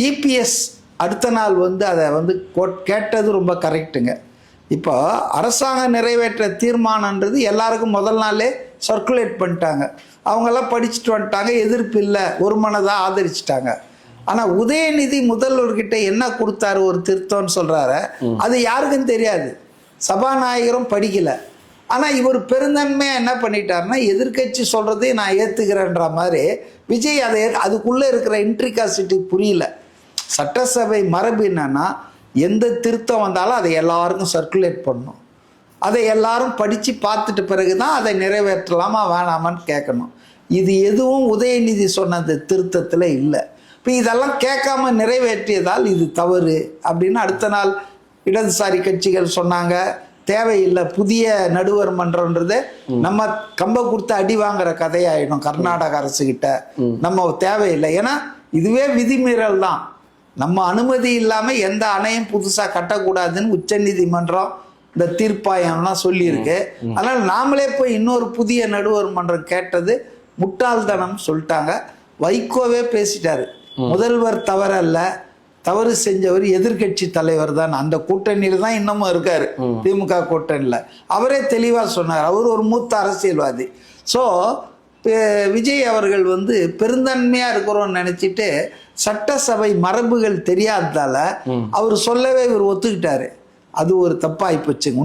EPS அடுத்த நாள் வந்து அதை வந்து கேட்டது ரொம்ப கரெக்டுங்க. இப்போ அரசாங்கம் நிறைவேற்ற தீர்மானன்றது எல்லாருக்கும் முதல் நாளே சர்க்குலேட் பண்ணிட்டாங்க. அவங்கெல்லாம் படிச்சுட்டு வந்துட்டாங்க, எதிர்ப்பு இல்லை, ஒரு மனதாக ஆதரிச்சிட்டாங்க. ஆனால் உதயநிதி முதல்வர்கிட்ட என்ன கொடுத்தாரு ஒரு திருத்தம்னு சொல்கிறாரு, அது யாருக்கும் தெரியாது, சபாநாயகரும் படிக்கலை. ஆனால் இவர் பெருந்தன்மையாக என்ன பண்ணிட்டாருன்னா, எதிர்கட்சி சொல்கிறதையும் நான் ஏற்றுக்கிறேன்ற மாதிரி விஜய் அதுக்குள்ளே இருக்கிற இன்ட்ரிகாசிட்டி புரியல. சட்டசபை மரபு என்னன்னா, எந்த திருத்தம் வந்தாலும் அதை எல்லாருக்கும் சர்க்குலேட் பண்ணணும், அதை எல்லாரும் படித்து பார்த்துட்டு பிறகு தான் அதை நிறைவேற்றலாமா வேணாமான்னு கேட்கணும். இது எதுவும் உதயநிதி சொன்ன அந்த திருத்தத்தில் இல்லை. இப்போ இதெல்லாம் கேட்காம நிறைவேற்றியதால் இது தவறு அப்படின்னு அடுத்த நாள் இடதுசாரி கட்சிகள் சொன்னாங்க. தேவையில்லை, புதிய நடுவர் மன்றம்ன்றது நம்ம கம்ப கொடுத்து அடி வாங்குற கதையாயிடும் கர்நாடக அரசுகிட்ட, நம்ம தேவையில்லை. ஏன்னா இதுவே விதிமீறல் தான். நம்ம அனுமதி இல்லாமல் எந்த அணையும் புதுசாக கட்டக்கூடாதுன்னு உச்சநீதிமன்றம் இந்த தீர்ப்பாயம்லாம் சொல்லியிருக்கு. அதனால் நாமளே போய் இன்னொரு புதிய நடுவர் மன்றம் கேட்டது முட்டாள்தனம் சொல்லிட்டாங்க. வைகோவே பேசிட்டாரு, முதல்வர் தவறல்ல, தவறு செஞ்சவர் எதிர்கட்சி தலைவர் தான், அந்த கூட்டணியில் தான் இன்னமும் இருக்காரு, திமுக கூட்டணியில். அவரே தெளிவாக சொன்னார், அவர் ஒரு மூத்த அரசியல்வாதி. ஸோ விஜய் அவர்கள் வந்து பெருந்தன்மையாக இருக்கிறோன்னு நினச்சிட்டு சட்டசபை மரபுகள் தெரியாததால அவர் சொல்லவே இவர் ஒத்துக்கிட்டாரு. அது ஒரு தப்பாகி போச்சுங்க.